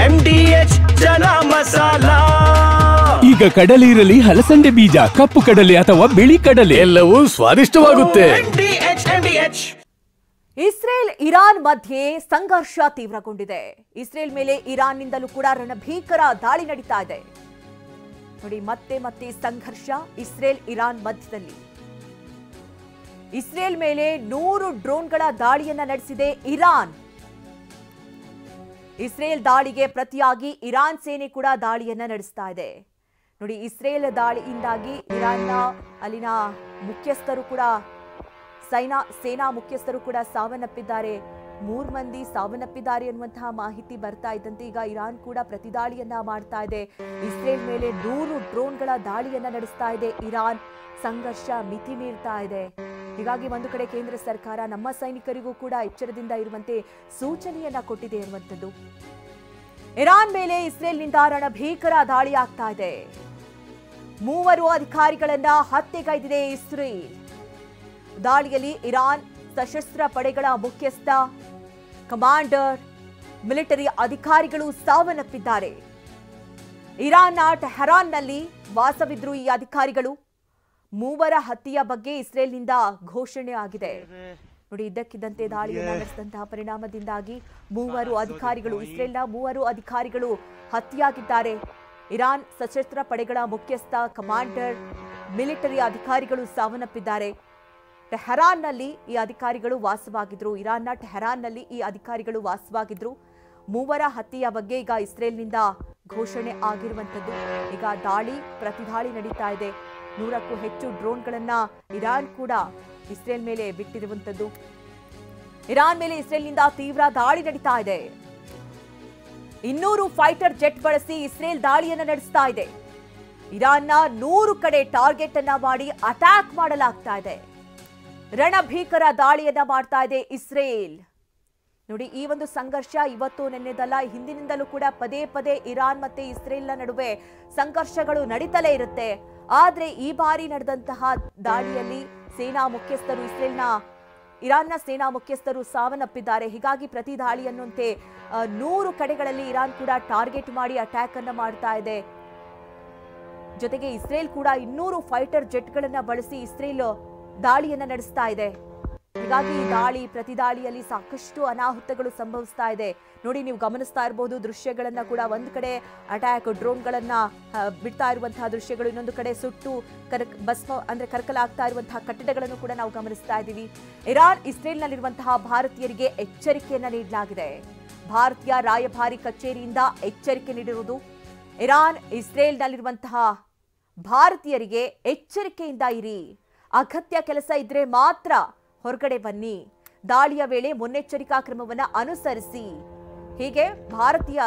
MDH ಚನ masala. ಈಗ ಕಡಲೆ ಇರಲಿ, ಹಲಸಂದೆ ಬೀಜ, ಕಪ್ಪು ಕಡಲೆ ಅಥವಾ ಬಿಳಿ ಕಡಲೆ, ಎಲ್ಲವೂ ಸ್ವಾದಿಷ್ಟವಾಗುತ್ತೆ. ಇಸ್ರೇಲ್ ಇರಾನ್ ಮಧ್ಯೆ ಸಂಘರ್ಷ ತೀವ್ರಗೊಂಡಿದೆ. ಇಸ್ರೇಲ್ ಮೇಲೆ ಇರಾನ್ನಿಂದಲೂ ಕೂಡ ರಣಭೀಕರ ದಾಳಿ ನಡೀತಾ ಇದೆ. ನೋಡಿ, ಮತ್ತೆ ಮತ್ತೆ ಸಂಘರ್ಷ ಇಸ್ರೇಲ್ ಇರಾನ್ ಮಧ್ಯದಲ್ಲಿ. ಇಸ್ರೇಲ್ ಮೇಲೆ 100 ಡ್ರೋನ್ಗಳ ದಾಳಿಯನ್ನ ನಡೆಸಿದೆ ಇರಾನ್. ಇಸ್ರೇಲ್ ದಾಳಿಗೆ ಪ್ರತಿಯಾಗಿ ಇರಾನ್ ಸೇನೆ ಕೂಡ ದಾಳಿಯನ್ನ ನಡೆಸ್ತಾ ಇದೆ. ನೋಡಿ, ಇಸ್ರೇಲ್ ದಾಳಿಯಿಂದಾಗಿ ಇರಾನ್ನ ಅಲ್ಲಿನ ಮುಖ್ಯಸ್ಥರು ಕೂಡ ಸೇನಾ ಮುಖ್ಯಸ್ಥರು ಕೂಡ ಸಾವನ್ನಪ್ಪಿದ್ದಾರೆ. 3 ಮಂದಿ ಸಾವನ್ನಪ್ಪಿದ್ದಾರೆ ಎನ್ನುವಂತಹ ಮಾಹಿತಿ ಬರ್ತಾ ಇದ್ದಂತೆ ಈಗ ಇರಾನ್ ಕೂಡ ಪ್ರತಿದಾಳಿಯನ್ನ ಮಾಡ್ತಾ ಇದೆ. ಇಸ್ರೇಲ್ ಮೇಲೆ 100 ಡ್ರೋನ್ಗಳ ದಾಳಿಯನ್ನ ನಡೆಸ್ತಾ ಇದೆ ಇರಾನ್. ಸಂಘರ್ಷ ಮಿತಿ ಮೀರ್ತಾ ಇದೆ. ಹೀಗಾಗಿ ಒಂದು ಕಡೆ ಕೇಂದ್ರ ಸರ್ಕಾರ ನಮ್ಮ ಸೈನಿಕರಿಗೂ ಕೂಡ ಎಚ್ಚರದಿಂದ ಇರುವಂತೆ ಸೂಚನೆಯನ್ನ ಕೊಟ್ಟಿದೆ ಎನ್ನುವಂಥದ್ದು. ಇರಾನ್ ಮೇಲೆ ಇಸ್ರೇಲ್ನಿಂದ ರಣಭೀಕರ ದಾಳಿ ಆಗ್ತಾ ಇದೆ. 3 ಅಧಿಕಾರಿಗಳನ್ನ ಹತ್ಯೆಗೈದಿದೆ ಇಸ್ರೇಲ್. ದಾಳಿಯಲ್ಲಿ ಇರಾನ್ ಸಶಸ್ತ್ರ ಪಡೆಗಳ ಮುಖ್ಯಸ್ಥ, ಕಮಾಂಡರ್, ಮಿಲಿಟರಿ ಅಧಿಕಾರಿಗಳು ಸಾವನ್ನಪ್ಪಿದ್ದಾರೆ. ಇರಾನ್ನ ಟೆಹರಾನ್ನಲ್ಲಿ ವಾಸವಿದ್ರು ಈ ಅಧಿಕಾರಿಗಳು. 3 ಹತ್ಯೆಯ ಬಗ್ಗೆ ಇಸ್ರೇಲ್ನಿಂದ ಘೋಷಣೆ ಆಗಿದೆ. ನೋಡಿ, ಇದ್ದಕ್ಕಿದ್ದಂತೆ ದಾಳಿಯನ್ನು ನಡೆಸಿದಂತಹ ಪರಿಣಾಮದಿಂದಾಗಿ 3 ಅಧಿಕಾರಿಗಳು, ಇಸ್ರೇಲ್ನ 3 ಅಧಿಕಾರಿಗಳು ಹತ್ಯೆಯಾಗಿದ್ದಾರೆ. ಇರಾನ್ ಸಶಸ್ತ್ರ ಪಡೆಗಳ ಮುಖ್ಯಸ್ಥ, ಕಮಾಂಡರ್, ಮಿಲಿಟರಿ ಅಧಿಕಾರಿಗಳು ಸಾವನ್ನಪ್ಪಿದ್ದಾರೆ. ಟೆಹರಾನ್ನಲ್ಲಿ ಈ ಅಧಿಕಾರಿಗಳು ವಾಸವಾಗಿದ್ರು. ಇರಾನ್ನ ಟೆಹರಾನ್ನಲ್ಲಿ ಈ ಅಧಿಕಾರಿಗಳು ವಾಸವಾಗಿದ್ರು. 3 ಹತ್ಯೆಯ ಬಗ್ಗೆ ಈಗ ಇಸ್ರೇಲ್ನಿಂದ ಘೋಷಣೆ ಆಗಿರುವಂಥದ್ದು. ಈಗ ಪ್ರತಿದಾಳಿ ನಡೀತಾ ಇದೆ. 100ಕ್ಕೂ ಹೆಚ್ಚು ಡ್ರೋನ್ಗಳನ್ನ ಇರಾನ್ ಕೂಡ ಇಸ್ರೇಲ್ ಮೇಲೆ ಬಿಟ್ಟಿರುವಂಥದ್ದು. ಇರಾನ್ ಮೇಲೆ ಇಸ್ರೇಲ್ನಿಂದ ತೀವ್ರ ದಾಳಿ ನಡೀತಾ ಇದೆ. 200 ಫೈಟರ್ ಜೆಟ್ ಬಳಸಿ ಇಸ್ರೇಲ್ ದಾಳಿಯನ್ನ ನಡೆಸ್ತಾ ಇದೆ. ಇರಾನ್ನ 100 ಕಡೆ ಟಾರ್ಗೆಟ್ ಅನ್ನ ಮಾಡಿ ಅಟ್ಯಾಕ್ ಮಾಡಲಾಗ್ತಾ ಇದೆ. ರಣಭೀಕರ ದಾಳಿಯನ್ನ ಮಾಡ್ತಾ ಇದೆ ಇಸ್ರೇಲ್. ನೋಡಿ, ಈ ಒಂದು ಸಂಘರ್ಷ ಇವತ್ತು ನೆನ್ನೆದಲ್ಲ, ಹಿಂದಿನಿಂದಲೂ ಕೂಡ ಪದೇ ಪದೇ ಇರಾನ್ ಮತ್ತೆ ಇಸ್ರೇಲ್ನ ನಡುವೆ ಸಂಘರ್ಷಗಳು ನಡೀತಲೇ ಇರುತ್ತೆ. ಆದ್ರೆ ಈ ಬಾರಿ ನಡೆದಂತಹ ದಾಳಿಯಲ್ಲಿ ಇರಾನ್ನ ಸೇನಾ ಮುಖ್ಯಸ್ಥರು ಸಾವನ್ನಪ್ಪಿದ್ದಾರೆ. ಹೀಗಾಗಿ ಪ್ರತಿ ದಾಳಿಯನ್ನಂತೆ 100 ಕಡೆಗಳಲ್ಲಿ ಇರಾನ್ ಕೂಡ ಟಾರ್ಗೆಟ್ ಮಾಡಿ ಅಟ್ಯಾಕ್ ಅನ್ನ ಮಾಡ್ತಾ ಇದೆ. ಜೊತೆಗೆ ಇಸ್ರೇಲ್ ಕೂಡ 200 ಫೈಟರ್ ಜೆಟ್ಗಳನ್ನ ಬಳಸಿ ಇಸ್ರೇಲ್ ದಾಳಿಯನ್ನ ನಡೆಸ್ತಾ ಇದೆ. ಹೀಗಾಗಿ ಪ್ರತಿದಾಳಿಯಲ್ಲಿ ಸಾಕಷ್ಟು ಅನಾಹುತಗಳು ಸಂಭವಿಸ್ತಾ ಇದೆ. ನೋಡಿ, ನೀವು ಗಮನಿಸ್ತಾ ಇರಬಹುದು ದೃಶ್ಯಗಳನ್ನ ಕೂಡ. ಒಂದು ಕಡೆ ಅಟ್ಯಾಕ್ ಡ್ರೋನ್ಗಳನ್ನ ಬಿಡ್ತಾ ಇರುವಂತಹ ದೃಶ್ಯಗಳು, ಇನ್ನೊಂದು ಕಡೆ ಸುಟ್ಟು ಕರಕಲಾಗ್ತಾ ಇರುವಂತಹ ಕಟ್ಟಡಗಳನ್ನು ಕೂಡ ನಾವು ಗಮನಿಸ್ತಾ ಇದ್ದೀವಿ. ಇಸ್ರೇಲ್ನಲ್ಲಿರುವಂತಹ ಭಾರತೀಯರಿಗೆ ಎಚ್ಚರಿಕೆಯನ್ನ ನೀಡಲಾಗಿದೆ. ಭಾರತೀಯ ರಾಯಭಾರಿ ಕಚೇರಿಯಿಂದ ಎಚ್ಚರಿಕೆ ನೀಡಿರುವುದು. ಇಸ್ರೇಲ್ನಲ್ಲಿರುವಂತಹ ಭಾರತೀಯರಿಗೆ ಎಚ್ಚರಿಕೆಯಿಂದ ಇರಿ, ಅಗತ್ಯ ಕೆಲಸ ಇದ್ರೆ ಮಾತ್ರ ಹೊರಗಡೆ ಬನ್ನಿ, ದಾಳಿಯ ವೇಳೆ ಮುನ್ನೆಚ್ಚರಿಕಾ ಕ್ರಮವನ್ನು ಅನುಸರಿಸಿ, ಹೀಗೆ ಭಾರತೀಯ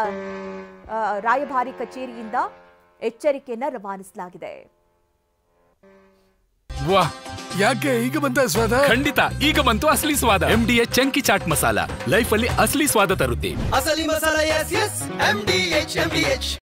ರಾಯಭಾರಿ ಕಚೇರಿಯಿಂದ ಎಚ್ಚರಿಕೆಯನ್ನ ರವಾನಿಸಲಾಗಿದೆ. ವಾಹ್, ಯಾಕೆ ಈಗ ಬಂತ ಸ್ವಾದ? ಖಂಡಿತ ಈಗ ಬಂತು ಅಸಲಿ ಸ್ವಾದ. MDH chunky chaat masala life ಅಲ್ಲಿ ಅಸಲಿ ಸ್ವಾದ ತರುತ್ತೆ. ಅಸಲಿ ಮಸಾಲ, MDH.